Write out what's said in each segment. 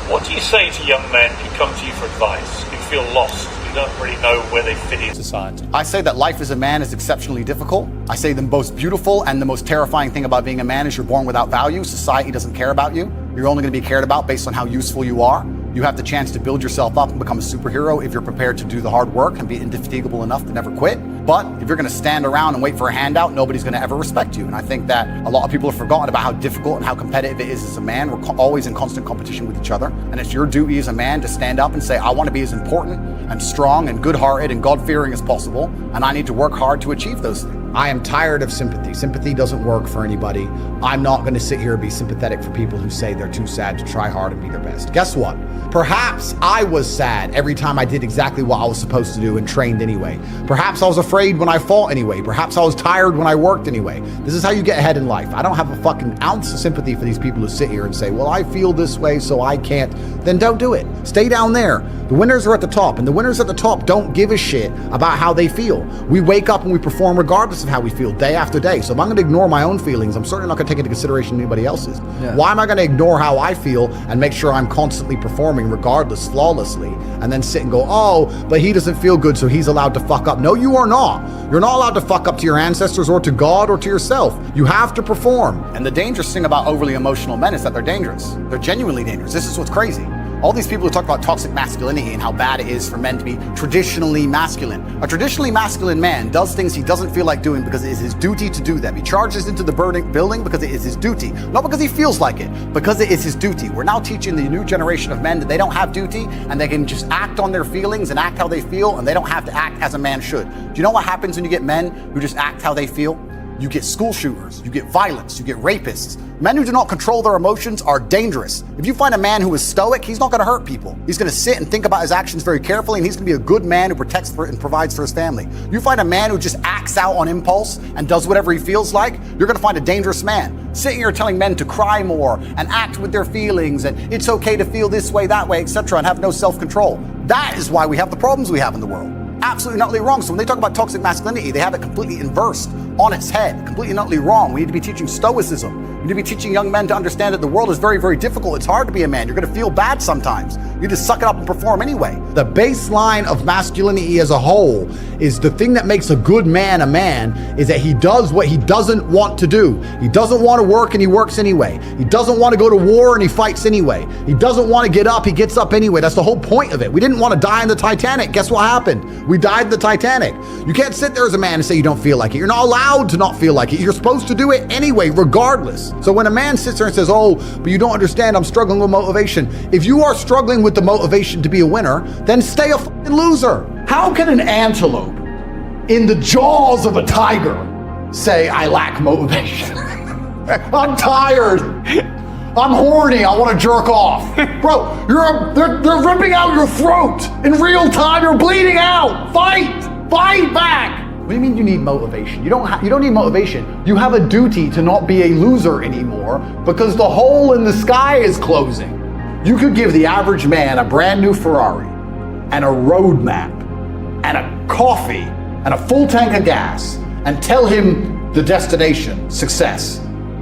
What do you say to young men who come to you for advice, who feel lost, who don't really know where they fit in society? I say that life as a man is exceptionally difficult. I say the most beautiful and the most terrifying thing about being a man is you're born without value. Society doesn't care about you. You're only going to be cared about based on how useful you are. You have the chance to build yourself up and become a superhero if you're prepared to do the hard work and be indefatigable enough to never quit. But if you're going to stand around and wait for a handout, nobody's going to ever respect you. And I think that a lot of people have forgotten about how difficult and how competitive it is as a man. We're always in constant competition with each other. And it's your duty as a man to stand up and say, I want to be as important and strong and good-hearted and God-fearing as possible. And I need to work hard to achieve those things. I am tired of sympathy. Sympathy doesn't work for anybody. I'm not going to sit here and be sympathetic for people who say they're too sad to try hard and be their best. Guess what? Perhaps I was sad every time I did exactly what I was supposed to do and trained anyway. Perhaps I was afraid when I fought anyway. Perhaps I was tired when I worked anyway. This is how you get ahead in life. I don't have a fucking ounce of sympathy for these people who sit here and say, well, I feel this way, so I can't. Then don't do it. Stay down there. The winners are at the top, and the winners at the top don't give a shit about how they feel. We wake up and we perform regardless of how we feel day after day. So if I'm going to ignore my own feelings, I'm certainly not going to take into consideration anybody else's. Yeah. Why am I going to ignore how I feel and make sure I'm constantly performing regardless, flawlessly, and then sit and go, oh, but he doesn't feel good, so he's allowed to fuck up. No, you are not. You're not allowed to fuck up to your ancestors or to God or to yourself. You have to perform. And the dangerous thing about overly emotional men is that they're dangerous. They're genuinely dangerous. This is what's crazy. All these people who talk about toxic masculinity and how bad it is for men to be traditionally masculine. A traditionally masculine man does things he doesn't feel like doing because it is his duty to do them. He charges into the building because it is his duty. Not because he feels like it, because it is his duty. We're now teaching the new generation of men that they don't have duty and they can just act on their feelings and act how they feel, and they don't have to act as a man should. Do you know what happens when you get men who just act how they feel? You get school shooters, you get violence, you get rapists. Men who do not control their emotions are dangerous. If you find a man who is stoic, he's not going to hurt people. He's going to sit and think about his actions very carefully, and he's going to be a good man who protects and provides for his family. You find a man who just acts out on impulse and does whatever he feels like, you're going to find a dangerous man. Sitting here telling men to cry more and act with their feelings and it's okay to feel this way, that way, etc., and have no self-control. That is why we have the problems we have in the world. Absolutely not wrong. So when they talk about toxic masculinity, they have it completely inversed on its head, completely not wrong. We need to be teaching stoicism. We need to be teaching young men to understand that the world is very, very difficult. It's hard to be a man. You're going to feel bad sometimes. You just suck it up and perform anyway. The baseline of masculinity as a whole is the thing that makes a good man a man is that he does what he doesn't want to do. He doesn't want to work and he works anyway. He doesn't want to go to war and he fights anyway. He doesn't want to get up, he gets up anyway. That's the whole point of it. We didn't want to die in the Titanic. Guess what happened? We died in the Titanic. You can't sit there as a man and say you don't feel like it. You're not allowed to not feel like it. You're supposed to do it anyway, regardless. So when a man sits there and says, oh, but you don't understand, I'm struggling with motivation. If you are struggling with the motivation to be a winner, then stay a fucking loser. How can an antelope in the jaws of a tiger say, I lack motivation? I'm tired. I'm horny, I want to jerk off. Bro, they're ripping out your throat in real time, you're bleeding out. Fight back. What do you mean you need motivation? You don't need motivation. You have a duty to not be a loser anymore because the hole in the sky is closing. You could give the average man a brand new Ferrari and a road map and a coffee and a full tank of gas and tell him the destination, success.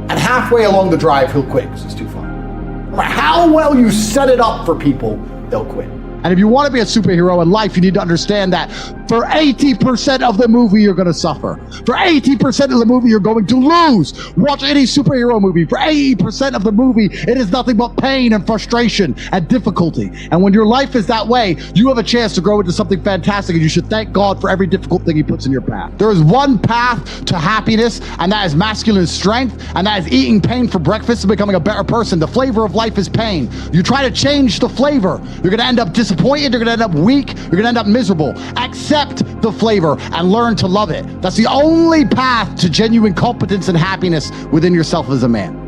And halfway along the drive, he'll quit because it's too far. No matter how well you set it up for people, they'll quit. And if you want to be a superhero in life, you need to understand that for 80% of the movie, you're going to suffer. For 80% of the movie, you're going to lose. Watch any superhero movie. For 80% of the movie, it is nothing but pain and frustration and difficulty. And when your life is that way, you have a chance to grow into something fantastic, and you should thank God for every difficult thing he puts in your path. There is one path to happiness, and that is masculine strength, and that is eating pain for breakfast and becoming a better person. The flavor of life is pain. You try to change the flavor, you're going to end up disappointed, you're going to end up weak, you're going to end up miserable. Accept the flavor and learn to love it. That's the only path to genuine competence and happiness within yourself as a man.